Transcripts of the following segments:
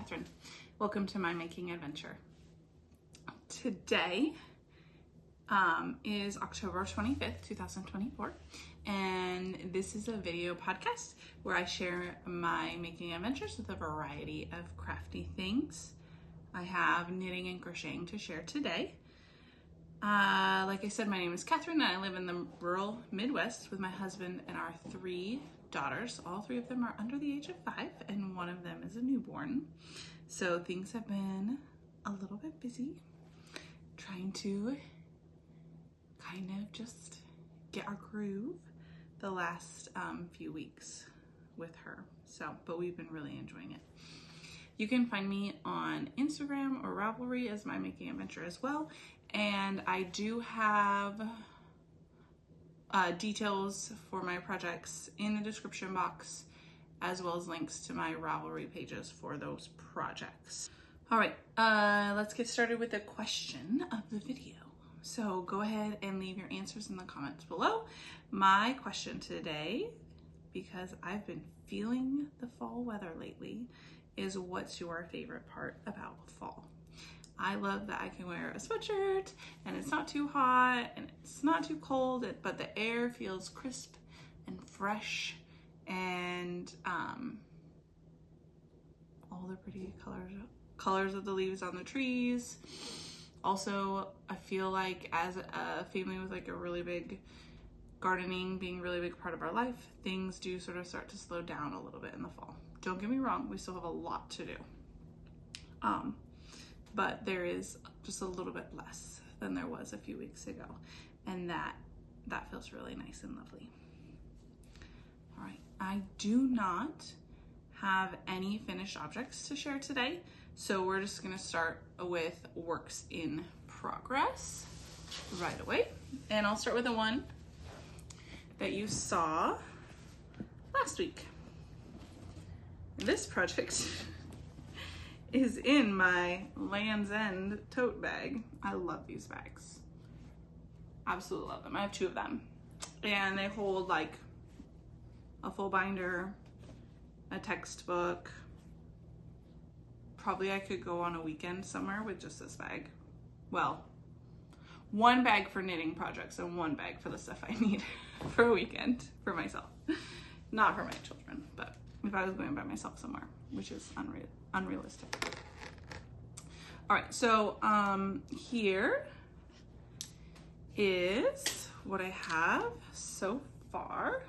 Catherine. Welcome to my making adventure. Today is October 25th, 2024, and this is a video podcast where I share my making adventures with a variety of crafty things. I have knitting and crocheting to share today. Like I said, my name is Catherine and I live in the rural Midwest with my husband and our 3 daughters. All 3 of them are under the age of 5 and one of them is a newborn. So things have been a little bit busy trying to kind of just get our groove the last few weeks with her. But we've been really enjoying it. You can find me on Instagram or Ravelry as my making adventure as well. And I do have details for my projects in the description box, as well as links to my Ravelry pages for those projects. All right, let's get started with the question of the video. So go ahead and leave your answers in the comments below. My question today, because I've been feeling the fall weather lately, is what's your favorite part about fall? I love that I can wear a sweatshirt and it's not too hot and it's not too cold, but the air feels crisp and fresh, and all the pretty colors of the leaves on the trees. Also, I feel like as a family with like a really big gardening being a really big part of our life, things do sort of start to slow down a little bit in the fall. Don't get me wrong, we still have a lot to do. But there is just a little bit less than there was a few weeks ago. And that feels really nice and lovely. All right, I do not have any finished objects to share today. So we're just gonna start with works in progress right away. And I'll start with the one that you saw last week. This project is in my Land's End tote bag. I love these bags. Absolutely love them. I have 2 of them. And they hold like a full binder, a textbook. Probably I could go on a weekend somewhere with just this bag. Well, 1 bag for knitting projects and 1 bag for the stuff I need for a weekend for myself. Not for my children, but if I was going by myself somewhere, which is unrealistic. All right, so here is what I have so far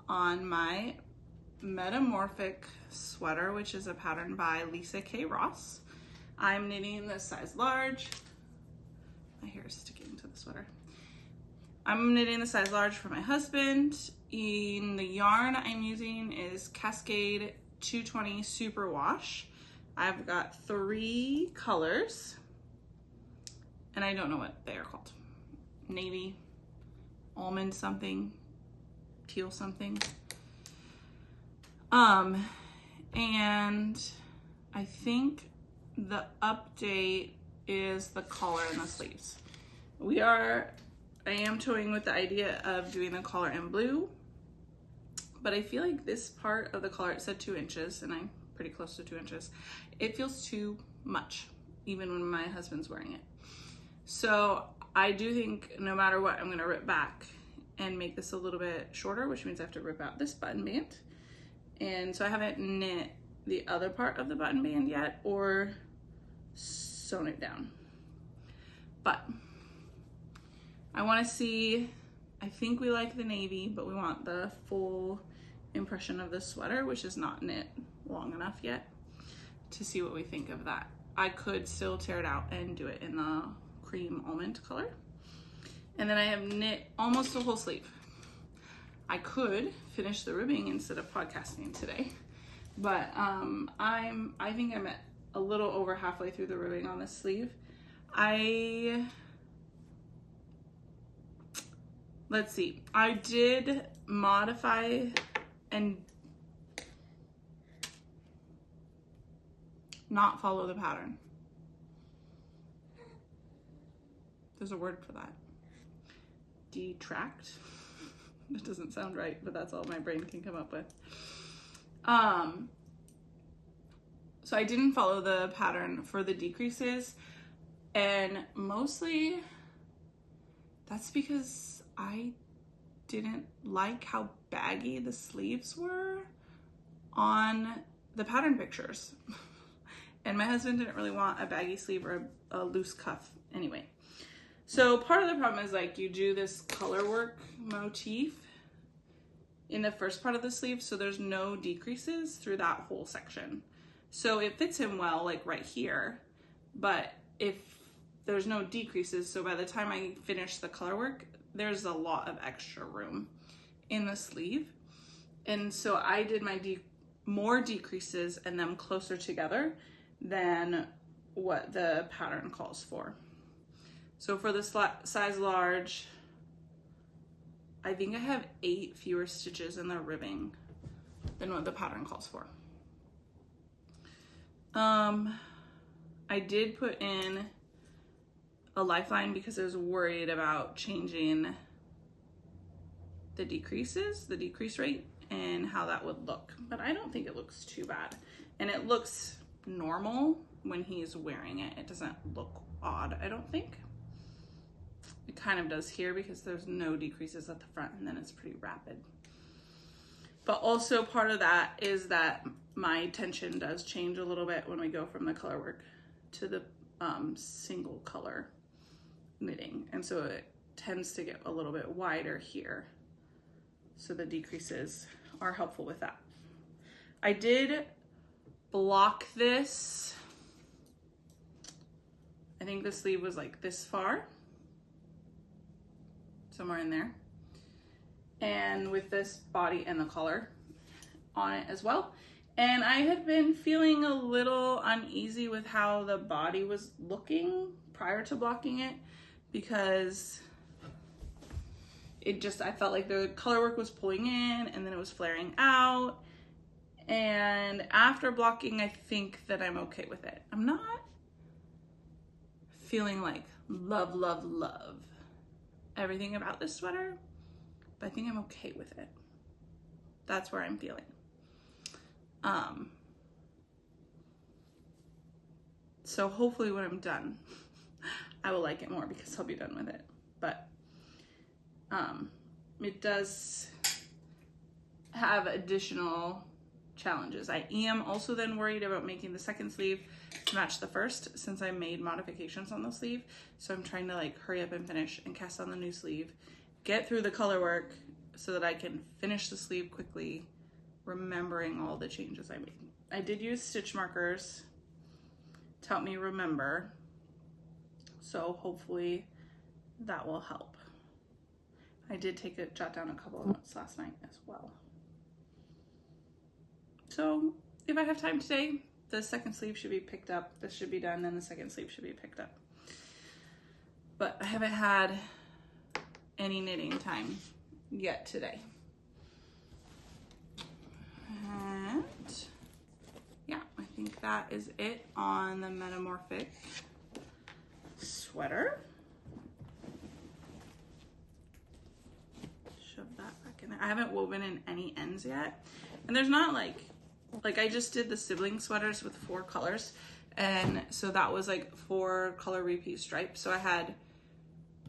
on my Metamorphic sweater, which is a pattern by Lisa K. Ross. I'm knitting the size large. My hair is sticking to the sweater. I'm knitting the size large for my husband. And the yarn I'm using is Cascade 220 Super Wash. I've got 3 colors, and I don't know what they are called. Navy, almond something, teal something. And I think the update is the collar and the sleeves. I am toying with the idea of doing the collar in blue, but I feel like this part of the collar, it said 2 inches, and I'm pretty close to 2 inches. It feels too much, even when my husband's wearing it. So I do think no matter what, I'm gonna rip back and make this a little bit shorter, which means I have to rip out this button band. And so I haven't knit the other part of the button band yet or sewn it down. But I wanna see, I think we like the navy, but we want the full impression of the sweater, which is not knit long enough yet, to see what we think of that. I could still tear it out and do it in the cream almond color. And then I have knit almost the whole sleeve. I could finish the ribbing instead of podcasting today, but I think I'm at a little over halfway through the ribbing on this sleeve. Let's see, I did modify and not follow the pattern. There's a word for that. Detract. That doesn't sound right, but that's all my brain can come up with. So I didn't follow the pattern for the decreases, and mostly that's because I didn't like how baggy the sleeves were on the pattern pictures. And my husband didn't really want a baggy sleeve or a loose cuff anyway. So part of the problem is like you do this color work motif in the first part of the sleeve, so there's no decreases through that whole section. So it fits him well, like right here, but if there's no decreases, so by the time I finish the color work, there's a lot of extra room in the sleeve. And so I did my more decreases and them closer together than what the pattern calls for. So for the size large, I think I have 8 fewer stitches in the ribbing than what the pattern calls for. I did put in a lifeline because I was worried about changing the decrease rate and how that would look, but I don't think it looks too bad. And it looks normal when he's wearing it. It doesn't look odd, I don't think. It kind of does here because there's no decreases at the front, and then it's pretty rapid. But also part of that is that my tension does change a little bit when we go from the color work to the single color knitting. And so it tends to get a little bit wider here. So the decreases are helpful with that. I did block this. I think the sleeve was like this far, somewhere in there. And with this body and the collar on it as well. And I had been feeling a little uneasy with how the body was looking prior to blocking it, because I felt like the color work was pulling in and then it was flaring out. And after blocking, I think that I'm okay with it. I'm not feeling like love, love, love everything about this sweater, but I think I'm okay with it. That's where I'm feeling. So hopefully when I'm done, I will like it more because I'll be done with it. But it does have additional challenges. I am also then worried about making the second sleeve to match the first, since I made modifications on the sleeve. So I'm trying to like hurry up and finish and cast on the new sleeve, get through the color work so that I can finish the sleeve quickly, remembering all the changes I made. I did use stitch markers to help me remember, so hopefully that will help. I did jot down a couple of notes last night as well. So if I have time today, the second sleeve should be picked up. This should be done, and the second sleeve should be picked up. But I haven't had any knitting time yet today. And yeah, I think that is it on the Metamorphic sweater. Shove that back in there. I haven't woven in any ends yet. And there's not like I just did the sibling sweaters with 4 colors. And so that was like 4 color repeat stripes. So I had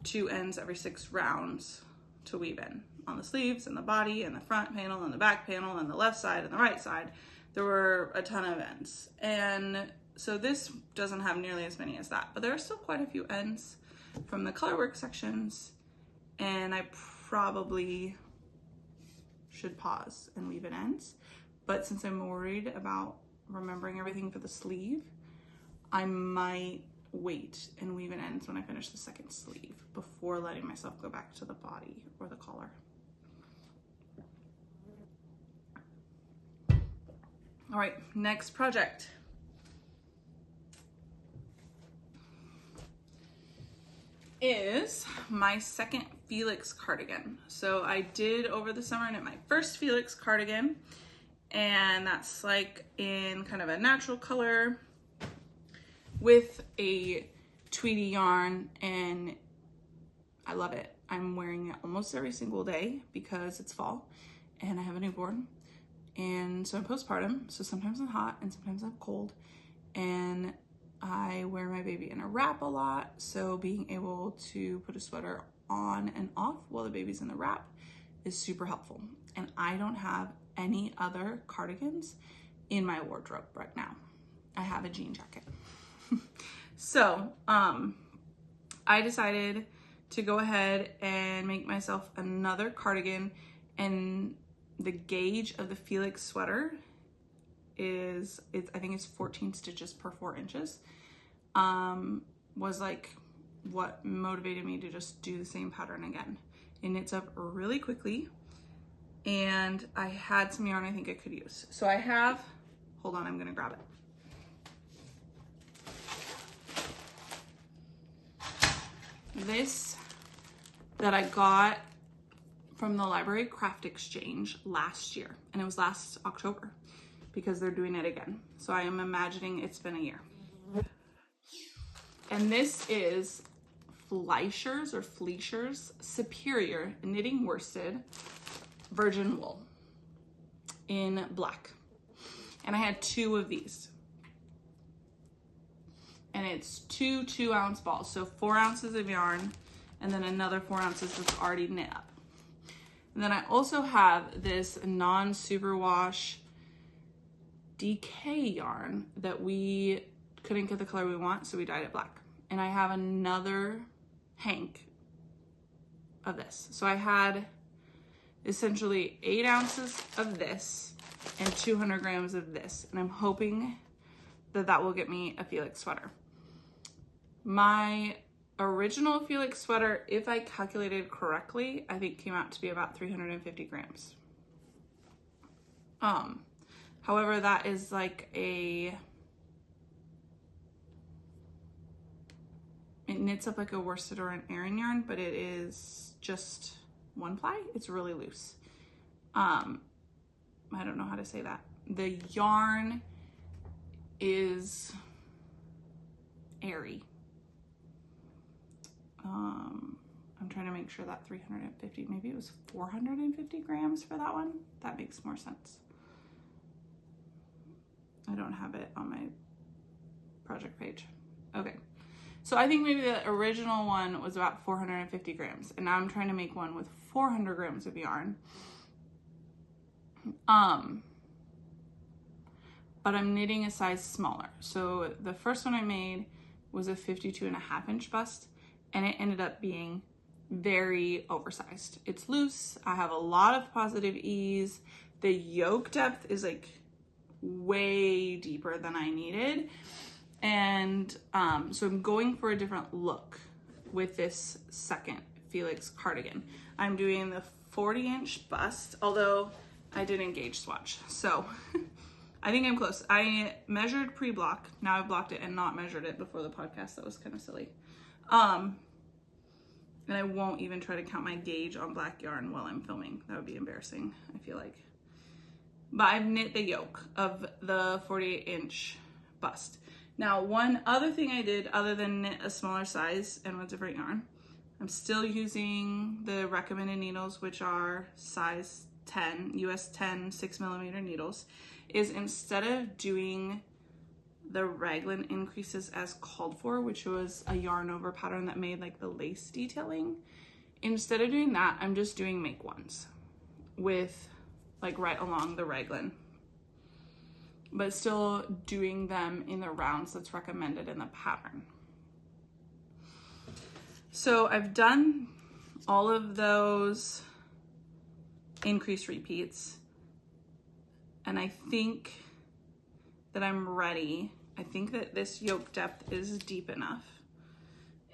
2 ends every 6 rounds to weave in on the sleeves and the body and the front panel and the back panel and the left side and the right side. There were a ton of ends. And so this doesn't have nearly as many as that, but there are still quite a few ends from the colorwork sections. And I probably should pause and weave in ends. But since I'm worried about remembering everything for the sleeve, I might wait and weave in ends when I finish the second sleeve before letting myself go back to the body or the collar. All right, next project. Is my second Felix cardigan. So I did over the summer knit my first Felix cardigan, and that's like in kind of a natural color with a tweedy yarn, and I love it. I'm wearing it almost every single day because it's fall and I have a newborn, And so I'm postpartum, so sometimes I'm hot and sometimes I'm cold, and I wear my baby in a wrap a lot, so being able to put a sweater on and off while the baby's in the wrap is super helpful. And I don't have any other cardigans in my wardrobe right now. I have a jean jacket. So I decided to go ahead and make myself another cardigan, and the gauge of the Felix sweater is, I think it's 14 stitches per 4 inches. Was like what motivated me to just do the same pattern again. It knits up really quickly, and I had some yarn I think I could use. So I have, hold on, I'm gonna grab it. This that I got from the Library Craft Exchange last year, and it was last October because they're doing it again. So I am imagining it's been a year. And this is Fleischer's Superior Knitting Worsted Virgin Wool in black. And I had 2 of these. And it's 2 2-ounce balls, so 4 ounces of yarn, and then another 4 ounces that's already knit up. And then I also have this non-superwash DK yarn that we couldn't get the color we want, so we dyed it black. And I have another hank of this. So I had essentially 8 ounces of this and 200 grams of this, and I'm hoping that that will get me a Felix sweater. My original Felix sweater, if I calculated correctly, I think came out to be about 350 grams. However, that is like it knits up like a worsted or an Aran yarn, but it is just 1 ply. It's really loose. I don't know how to say that. The yarn is airy. I'm trying to make sure that 350, maybe it was 450 grams for that one. That makes more sense. I don't have it on my project page. Okay. So I think maybe the original one was about 450 grams, and now I'm trying to make one with 400 grams of yarn. But I'm knitting a size smaller. So the first one I made was a 52.5 inch bust, and it ended up being very oversized. It's loose. I have a lot of positive ease. The yoke depth is like way deeper than I needed. And so I'm going for a different look with this second Felix cardigan. I'm doing the 40-inch bust, although I didn't gauge swatch. So I think I'm close. I measured pre-block. Now I've blocked it and not measured it before the podcast. That was kind of silly. And I won't even try to count my gauge on black yarn while I'm filming. That would be embarrassing, I feel like. But I've knit the yoke of the 48-inch bust. Now, one other thing I did other than knit a smaller size and with different yarn, I'm still using the recommended needles, which are size 10, US 10 6mm needles, is instead of doing the Raglan increases as called for, which was a yarn over pattern that made like the lace detailing, instead of doing that, I'm just doing make ones with like right along the Raglan, but still doing them in the rounds that's recommended in the pattern. So I've done all of those increase repeats, and I think that I'm ready. I think that this yoke depth is deep enough,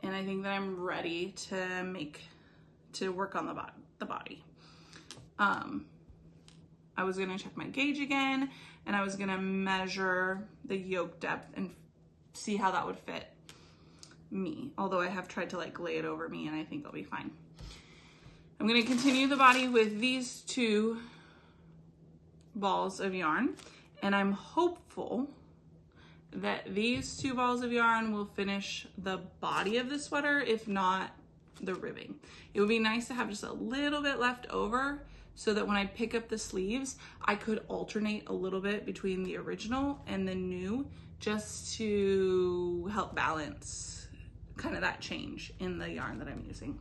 and I think that I'm ready to work on the body. I was gonna check my gauge again, and I was gonna measure the yoke depth and see how that would fit me. Although I have tried to like lay it over me, and I think I'll be fine. I'm gonna continue the body with these 2 balls of yarn, and I'm hopeful that these 2 balls of yarn will finish the body of the sweater, if not the ribbing. It would be nice to have just a little bit left over so that when I pick up the sleeves, I could alternate a little bit between the original and the new, just to help balance kind of that change in the yarn that I'm using.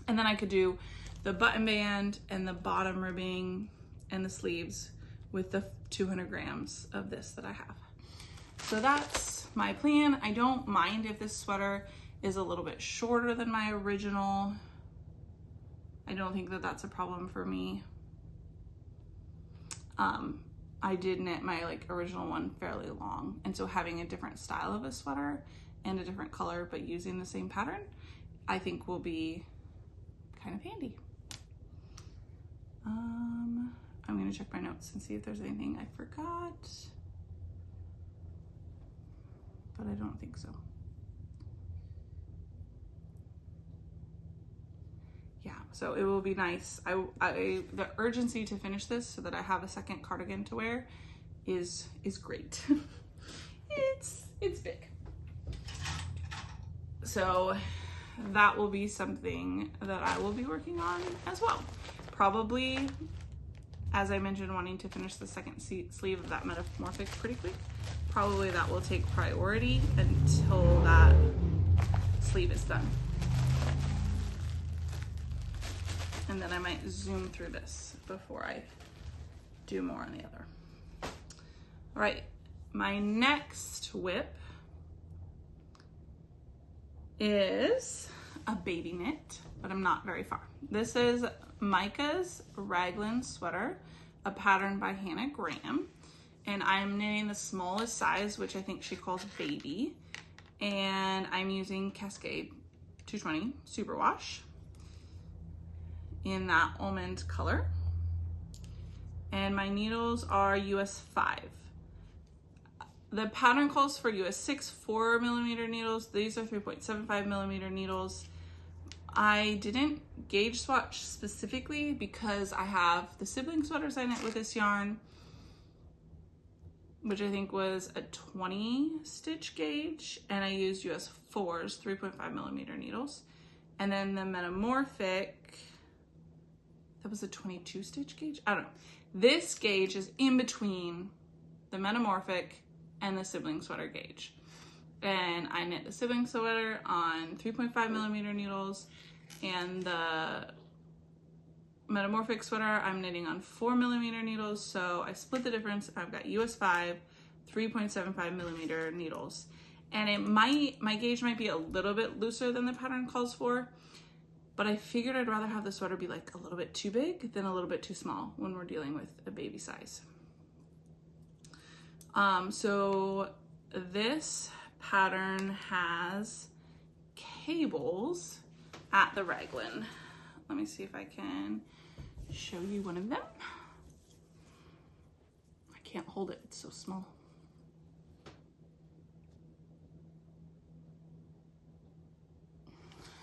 And then I could do the button band and the bottom ribbing and the sleeves with the 200 grams of this that I have. So that's my plan. I don't mind if this sweater is a little bit shorter than my original. I don't think that that's a problem for me. I did knit my original one fairly long, and so having a different style of a sweater and a different color but using the same pattern, I think will be kind of handy. I'm gonna check my notes and see if there's anything I forgot, but I don't think so. Yeah, so it will be nice. The urgency to finish this so that I have a second cardigan to wear is great. it's big. So that will be something that I will be working on as well. Probably, as I mentioned, wanting to finish the second sleeve of that Metamorphic pretty quick. Probably that will take priority until that sleeve is done. And then I might zoom through this before I do more on the other. All right, my next whip is a baby knit, but I'm not very far. This is Micah's Raglan sweater, a pattern by Hannah Graham. And I'm knitting the smallest size, which I think she calls baby. And I'm using Cascade 220 Superwash in that almond color. And my needles are US 5. The pattern calls for US 6 4mm needles. These are 3.75mm needles. I didn't gauge swatch specifically because I have the sibling sweaters I knit with this yarn, which I think was a 20 stitch gauge, and I used US 4s, 3.5mm needles. And then the Metamorphic, that was a 22 stitch gauge? I don't know. This gauge is in between the Metamorphic and the sibling sweater gauge. And I knit the sibling sweater on 3.5mm needles, and the Metamorphic sweater I'm knitting on 4mm needles, so I split the difference. I've got US 5, 3.75mm needles. And my gauge might be a little bit looser than the pattern calls for, but I figured I'd rather have the sweater be a little bit too big than a little bit too small when we're dealing with a baby size. So this pattern has cables at the Raglan. Let me see if I can show you one of them. I can't hold it, it's so small.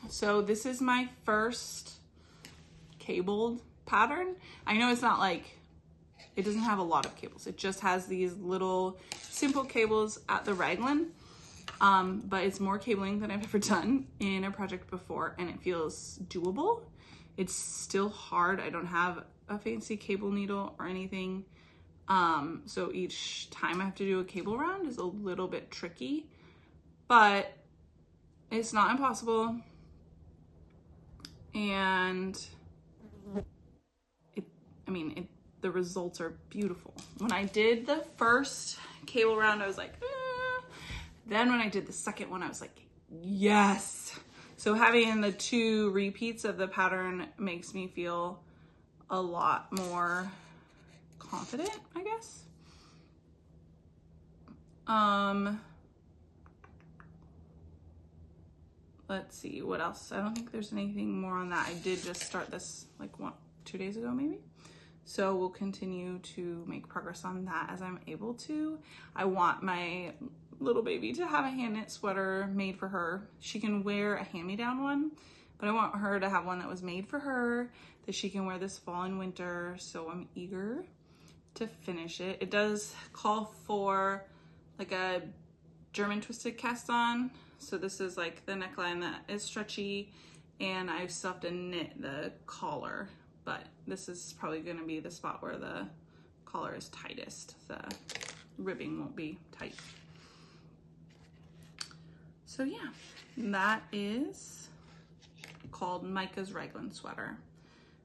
So this is my first cabled pattern. I know it's not it doesn't have a lot of cables. It just has these little simple cables at the Raglan. But it's more cabling than I've ever done in a project before, and it feels doable. It's still hard. I don't have a fancy cable needle or anything. So each time I have to do a cable round is a little bit tricky, but it's not impossible. And the results are beautiful. When I did the first cable round, I was like, Then when I did the second one, I was like, yes. So having the 2 repeats of the pattern makes me feel a lot more confident, I guess. Let's see what else. I don't think there's anything more on that. I did just start this 2 days ago maybe. So we'll continue to make progress on that as I'm able to. I want my little baby to have a hand knit sweater made for her. She can wear a hand-me-down one, but I want her to have one that was made for her that she can wear this fall and winter. So I'm eager to finish it. It does call for a German twisted cast on. So this is the neckline that is stretchy, and I still have to knit the collar but this is probably going to be the spot where the collar is tightest. The ribbing won't be tight. So yeah, that is called Micah's Raglan sweater.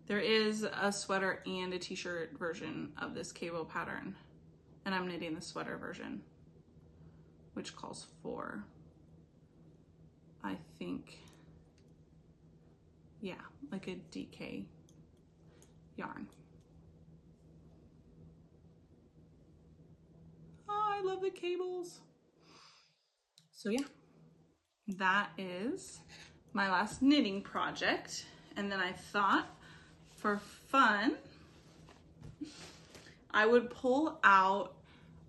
There is a sweater and a t-shirt version of this cable pattern, and I'm knitting the sweater version, which calls for, I think, yeah, like a DK yarn. Oh, I love the cables. So yeah, that is my last knitting project. And then I thought, for fun, I would pull out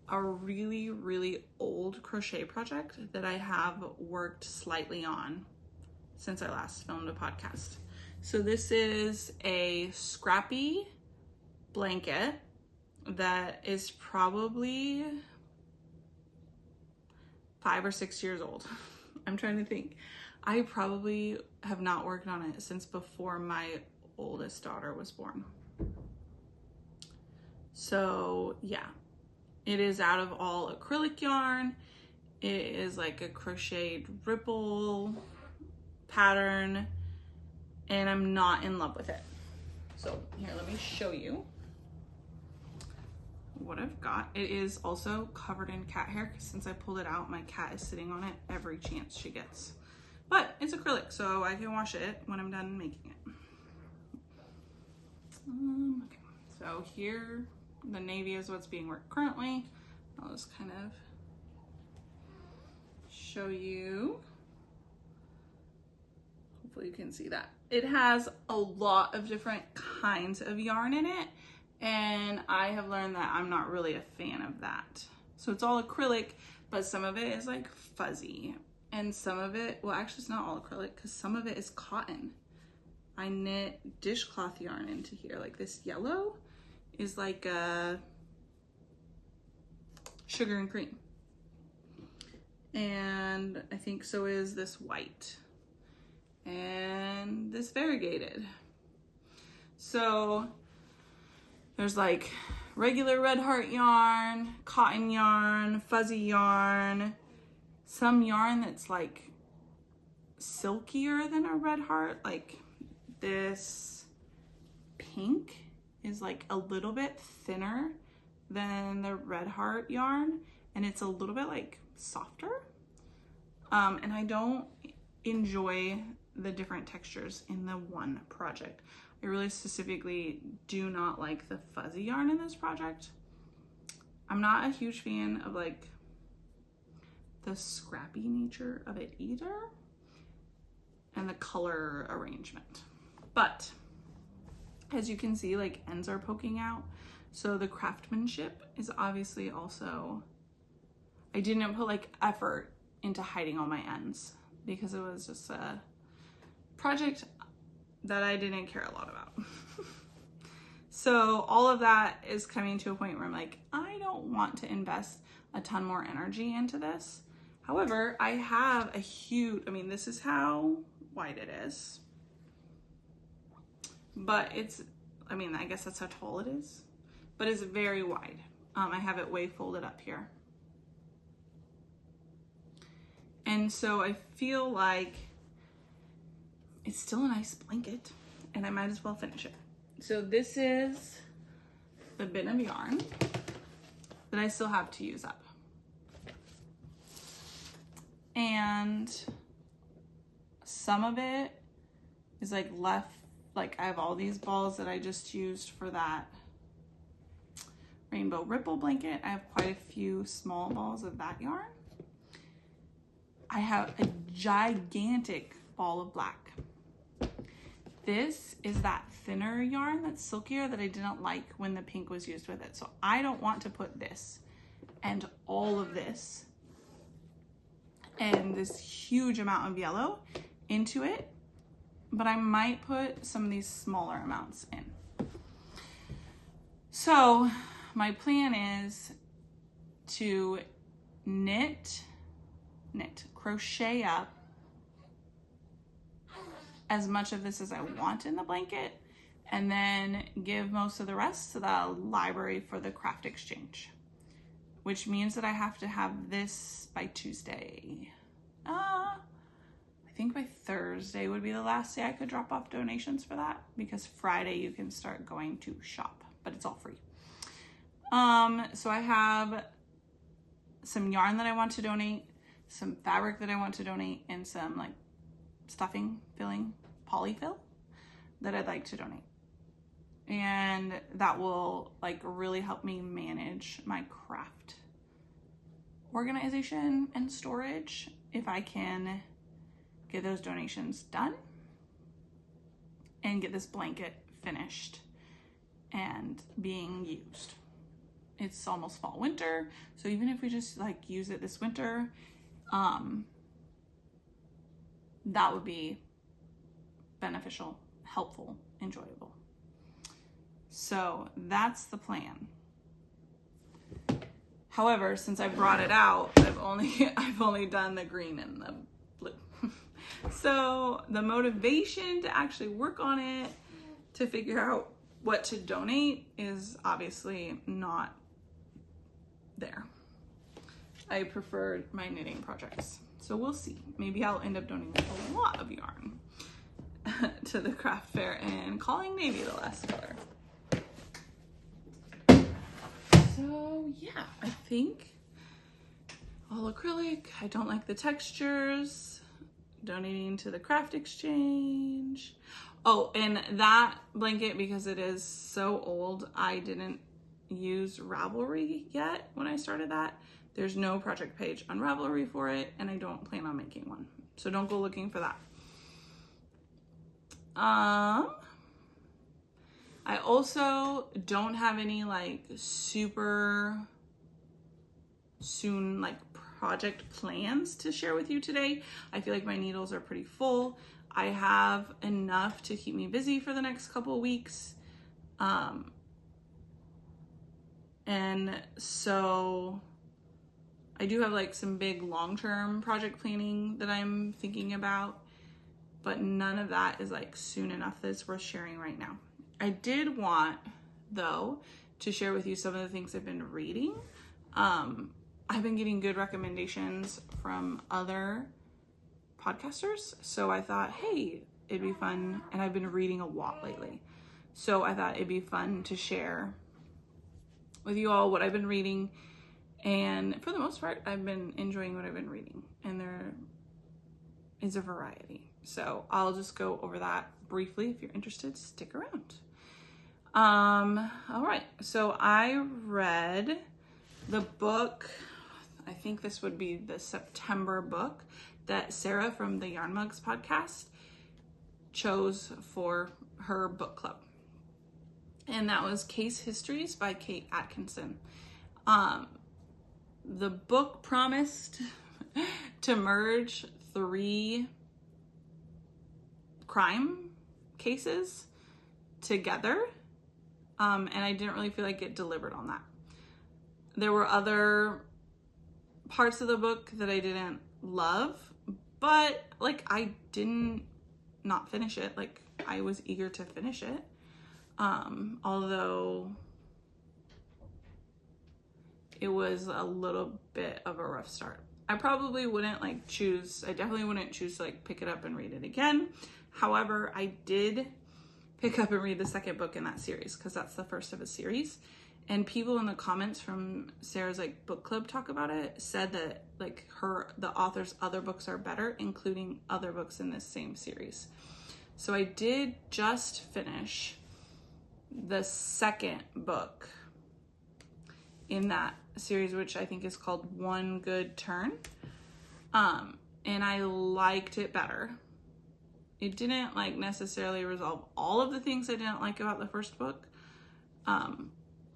a really, really old crochet project that I have worked slightly on since I last filmed a podcast. So this is a scrappy blanket that is probably 5 or 6 years old. I'm trying to think. I probably have not worked on it since before my oldest daughter was born. So yeah, it is out of all acrylic yarn. It is like a crocheted ripple pattern, and I'm not in love with it. So here, let me show you what I've got. It is also covered in cat hair, because since I pulled it out, my cat is sitting on it every chance she gets. But it's acrylic, so I can wash it when I'm done making it. Okay, so here, the navy is what's being worked currently. I'll just kind of show you. Hopefully you can see that. It has a lot of different kinds of yarn in it, and I have learned that I'm not really a fan of that. So it's all acrylic, but some of it is like fuzzy, and some of it, well, actually it's not all acrylic, because some of it is cotton. I knit dishcloth yarn into here. Like this yellow is like a sugar and cream. And I think so is this white. And this variegated. So there's like regular red heart yarn, cotton yarn, fuzzy yarn, some yarn that's like silkier than a red heart. Like this pink is like a little bit thinner than the red heart yarn, and it's a little bit like softer. And I don't enjoy the different textures in the one project. I really specifically do not like the fuzzy yarn in this project. I'm not a huge fan of like the scrappy nature of it either, and the color arrangement. But as you can see, like ends are poking out. So the craftsmanship is obviously also, I didn't put like effort into hiding all my ends because it was just a project that I didn't care a lot about. So all of that is coming to a point where I'm like, I don't want to invest a ton more energy into this. However, I have a huge, I mean, this is how wide it is, but it's, I mean, I guess that's how tall it is, but it's very wide. I have it way folded up here. And so I feel like it's still a nice blanket, and I might as well finish it. So this is the bin of yarn that I still have to use up. And some of it is like left, like I have all these balls that I just used for that rainbow ripple blanket. I have quite a few small balls of that yarn. I have a gigantic ball of black. This is that thinner yarn that's silkier that I didn't like when the pink was used with it. So I don't want to put this and all of this and this huge amount of yellow into it, but I might put some of these smaller amounts in. So my plan is to crochet up as much of this as I want in the blanket, and then give most of the rest to the library for the craft exchange, which means that I have to have this by Tuesday. I think by Thursday would be the last day I could drop off donations for that, because Friday you can start going to shop, but it's all free. So I have some yarn that I want to donate, some fabric that I want to donate, and some like stuffing, filling, polyfill that I'd like to donate. And that will like really help me manage my craft organization and storage if I can get those donations done and get this blanket finished and being used. It's almost fall winter, so even if we just like use it this winter, that would be beneficial, helpful, enjoyable. So that's the plan. However, since I brought it out, I've only done the green and the blue. So the motivation to actually work on it, to figure out what to donate, is obviously not there. I preferred my knitting projects. So we'll see. Maybe I'll end up donating a lot of yarn to the craft fair and calling navy the last color. So yeah, I think all acrylic. I don't like the textures. Donating to the craft exchange. Oh, and that blanket, because it is so old, I didn't use Ravelry yet when I started that. There's no project page on Ravelry for it, and I don't plan on making one. So don't go looking for that. I also don't have any like super soon like project plans to share with you today. I feel like my needles are pretty full. I have enough to keep me busy for the next couple of weeks. And so I do have like some big long-term project planning that I'm thinking about, but none of that is like soon enough that it's worth sharing right now. I did want, though, to share with you some of the things I've been reading. I've been getting good recommendations from other podcasters, so I thought, hey, it'd be fun, and I've been reading a lot lately, so I thought it'd be fun to share with you all what I've been reading, and for the most part, I've been enjoying what I've been reading, and there is a variety, so I'll just go over that briefly. If you're interested, stick around. All right, so I read the book, I think this would be the September book that Sarah from the Yarn Mugs podcast chose for her book club. And that was Case Histories by Kate Atkinson. The book promised to merge 3 crime cases together. And I didn't really feel like it delivered on that. There were other parts of the book that I didn't love, but like I didn't not finish it. Like I was eager to finish it. Although it was a little bit of a rough start. I probably wouldn't I definitely wouldn't choose to like pick it up and read it again. However, I did pick up and read the second book in that series because that's the first of a series. And people in the comments from Sarah's like book club talk about it said that like the author's other books are better, including other books in this same series. So I did just finish the second book in that series, which I think is called One Good Turn. And I liked it better. It didn't like necessarily resolve all of the things I didn't like about the first book.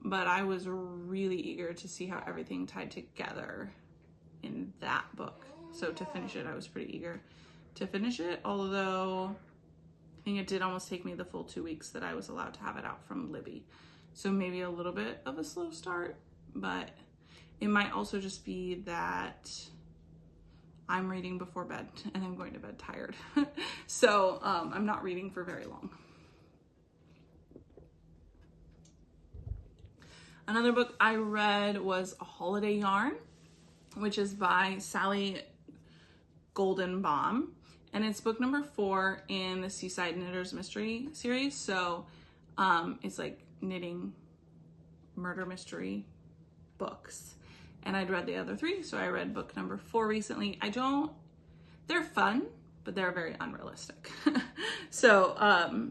But I was really eager to see how everything tied together in that book. So to finish it, I was pretty eager to finish it, although I think it did almost take me the full 2 weeks that I was allowed to have it out from Libby. So maybe a little bit of a slow start, but it might also just be that I'm reading before bed and I'm going to bed tired. So I'm not reading for very long. Another book I read was A Holiday Yarn, which is by Sally Goldenbaum, and it's book number 4 in the Seaside Knitters Mystery series. So it's like knitting murder mystery books, and I'd read the other 3, so I read book number 4 recently. They're fun, but they're very unrealistic. So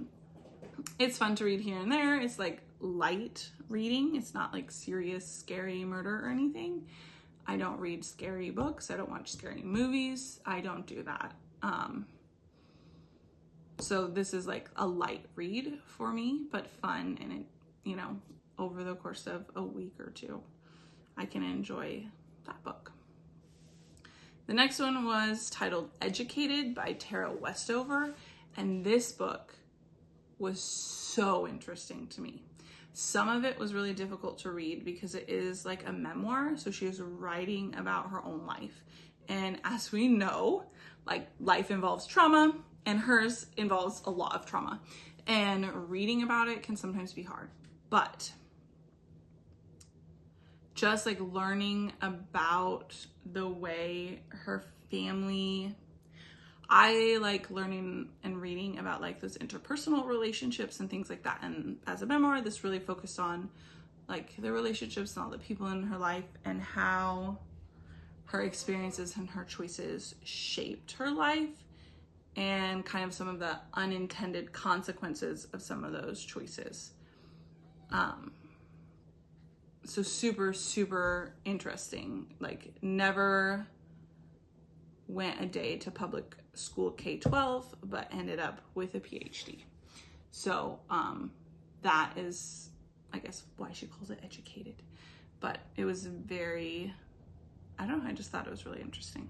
it's fun to read here and there. It's like light reading. It's not like serious, scary murder or anything. I don't read scary books. I don't watch scary movies. I don't do that. So this is like a light read for me, but fun. And it, you know, over the course of a week or 2, I can enjoy that book. The next one was titled Educated by Tara Westover. And this book was so interesting to me. Some of it was really difficult to read because it is like a memoir. So she is writing about her own life. And as we know, like life involves trauma, and hers involves a lot of trauma. And reading about it can sometimes be hard. But just like learning about the way her family, I like learning and reading about like those interpersonal relationships and things like that. And as a memoir, this really focused on like the relationships and all the people in her life and how her experiences and her choices shaped her life and kind of some of the unintended consequences of some of those choices. So super, super interesting. Like never went a day to public school K-12, but ended up with a PhD. So that is, I guess, why she calls it Educated. But it was very, I don't know, I just thought it was really interesting.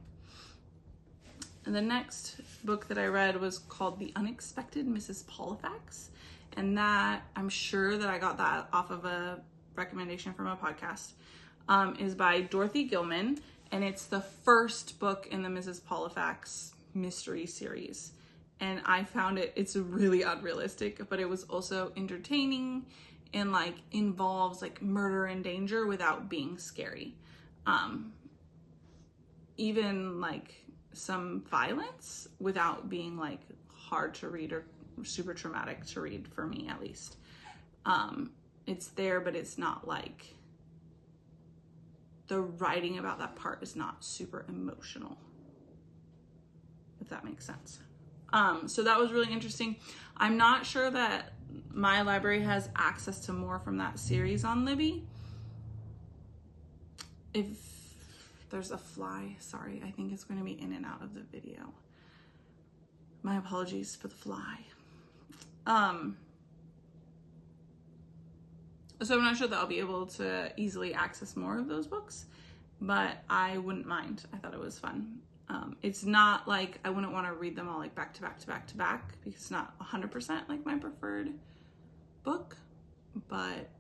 And the next book that I read was called The Unexpected Mrs. Pollifax. And that, I'm sure that I got that off of a recommendation from a podcast, is by Dorothy Gilman. And it's the first book in the Mrs. Pollifax mystery series. And I found it's really unrealistic, but it was also entertaining and like involves like murder and danger without being scary. Even like some violence without being like hard to read or super traumatic to read, for me at least. It's there, but it's not like, the writing about that part is not super emotional, if that makes sense. So that was really interesting. I'm not sure that my library has access to more from that series on Libby. If there's a fly, sorry, I think it's going to be in and out of the video. My apologies for the fly. So I'm not sure that I'll be able to easily access more of those books, but I wouldn't mind. I thought it was fun. It's not like I wouldn't want to read them all like back to back to back to back, because it's not 100% like my preferred book, but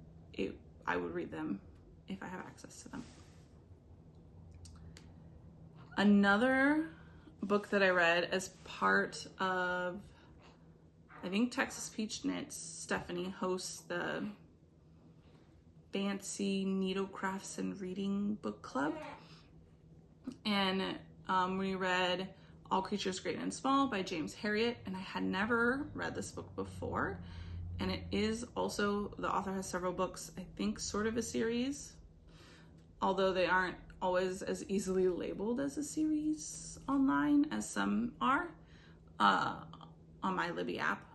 I would read them if I have access to them. Another book that I read as part of, I think Texas Peach Knits, Stephanie hosts the Fancy Needlecrafts and Reading Book Club. And we read All Creatures Great and Small by James Herriot, and I had never read this book before. And it is also, the author has several books, I think sort of a series, although they aren't always as easily labeled as a series online as some are on my Libby app.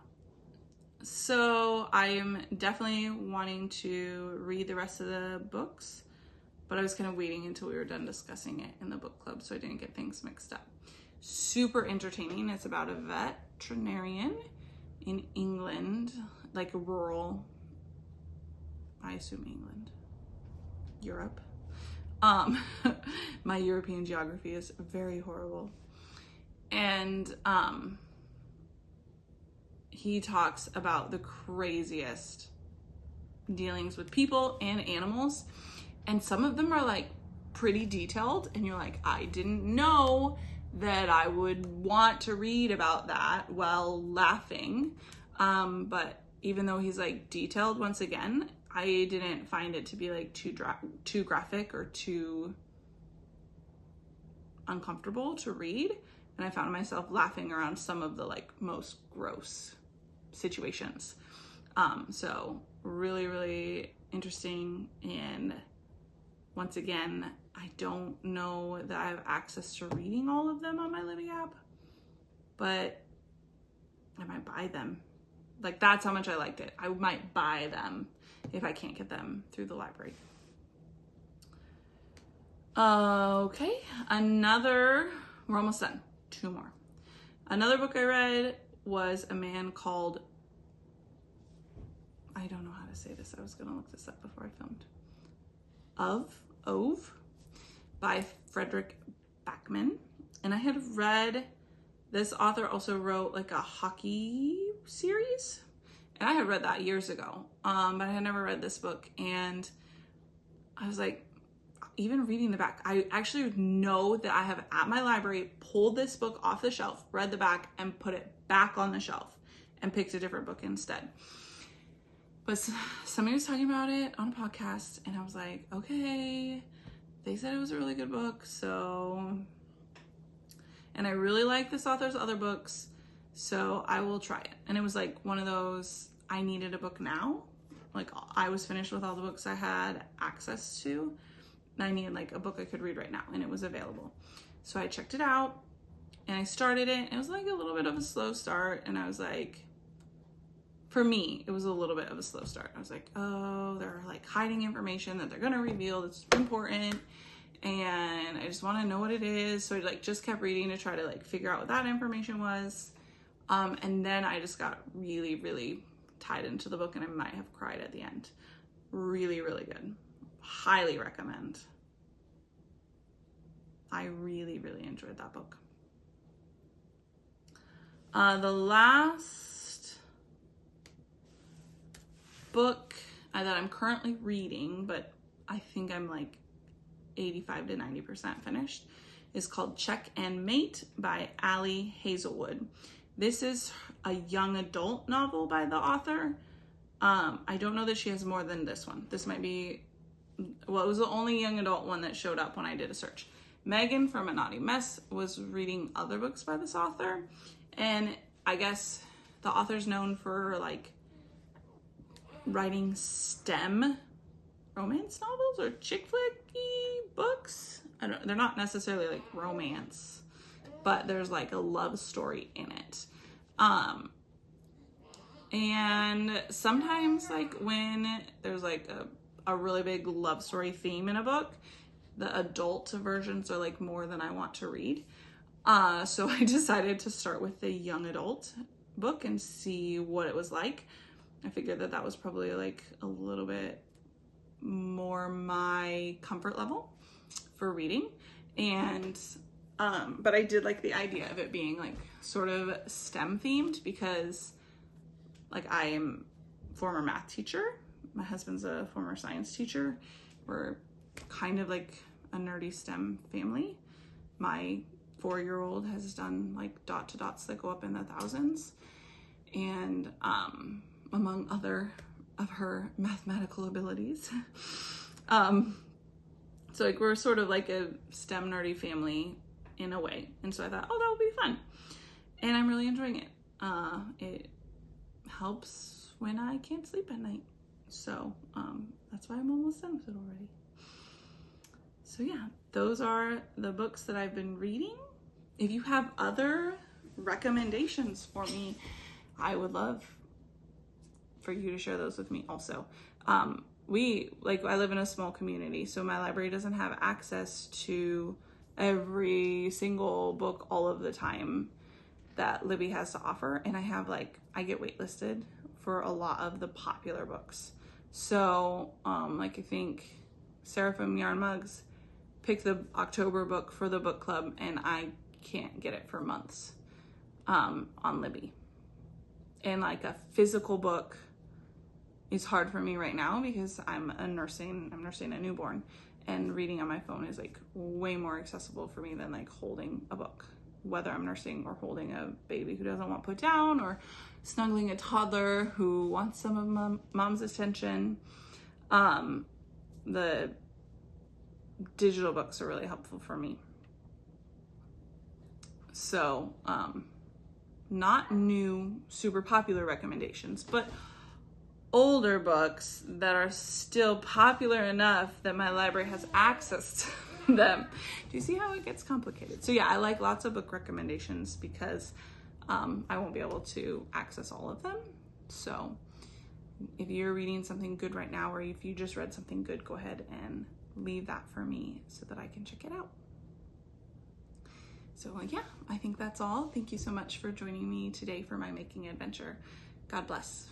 So I'm definitely wanting to read the rest of the books, but I was kind of waiting until we were done discussing it in the book club so I didn't get things mixed up. Super entertaining. It's about a veterinarian in England, like rural, I assume England, Europe. My European geography is very horrible. And he talks about the craziest dealings with people and animals. And some of them are like pretty detailed. And you're like, I didn't know that I would want to read about that while laughing. But even though he's like detailed, once again, I didn't find it to be like too graphic or too uncomfortable to read. And I found myself laughing around some of the like most gross situations. So really, really interesting. And once again, I don't know that I have access to reading all of them on my Libby app, but I might buy them. Like, that's how much I liked it. I might buy them if I can't get them through the library. Okay, we're almost done. 2 more. Another book I read was A Man Called, I don't know how to say this. I was gonna look this up before I filmed. Ove by Fredrik Backman. And I had read, this author also wrote like a hockey series. And I had read that years ago, but I had never read this book. And I was like, even reading the back, I actually know that I have at my library pulled this book off the shelf, read the back, and put it back on the shelf and picked a different book instead. But somebody was talking about it on a podcast, and I was like, okay, they said it was a really good book, so, and I really like this author's other books, so I will try it. And it was like one of those, I needed a book now. Like, I was finished with all the books I had access to. I needed like a book I could read right now, and it was available. So I checked it out and I started it. It was like a little bit of a slow start, and I was like, for me, it was a little bit of a slow start. I was like, oh, they're like hiding information that they're gonna reveal that's important, and I just want to know what it is. So I like just kept reading to try to like figure out what that information was. And then I just got really, really tied into the book, and I might have cried at the end. Really, really good. Highly recommend. I really, really enjoyed that book. The last book that I'm currently reading, but I think I'm like 85 to 90% finished, is called Check and Mate by Ali Hazelwood. This is a young adult novel by the author. I don't know that she has more than this one. This might be, well, it was the only young adult one that showed up when I did a search. Megan from A Naughty Mess was reading other books by this author, and I guess the author's known for like writing STEM romance novels or chick flicky books. They're not necessarily like romance, but there's like a love story in it. And sometimes like when there's like a really big love story theme in a book, the adult versions are like more than I want to read. So I decided to start with the young adult book and see what it was like. I figured that was probably like a little bit more my comfort level for reading. And, but I did like the idea of it being like sort of STEM themed, because like I am a former math teacher. My husband's a former science teacher. We're kind of like a nerdy STEM family. My 4-year-old has done like dot to dots that go up in the thousands. And among other of her mathematical abilities. So like we're sort of like a STEM nerdy family in a way. And so I thought, oh, that would be fun. And I'm really enjoying it. It helps when I can't sleep at night. So that's why I'm almost done with it already. So yeah, those are the books that I've been reading. If you have other recommendations for me, I would love for you to share those with me also. I live in a small community, so my library doesn't have access to every single book all of the time that Libby has to offer. And I get waitlisted for a lot of the popular books. So, I think Sarah from Yarn Mugs picked the October book for the book club, and I can't get it for months on Libby. And like a physical book is hard for me right now because I'm nursing a newborn, and reading on my phone is like way more accessible for me than like holding a book, whether I'm nursing or holding a baby who doesn't want put down, or snuggling a toddler who wants some of mom's attention. The digital books are really helpful for me. So, not new, super popular recommendations, but older books that are still popular enough that my library has access to them. Do you see how it gets complicated? So yeah, I like lots of book recommendations because I won't be able to access all of them. So if you're reading something good right now, or if you just read something good, go ahead and leave that for me so that I can check it out. So yeah, I think that's all. Thank you so much for joining me today for my making adventure. God bless.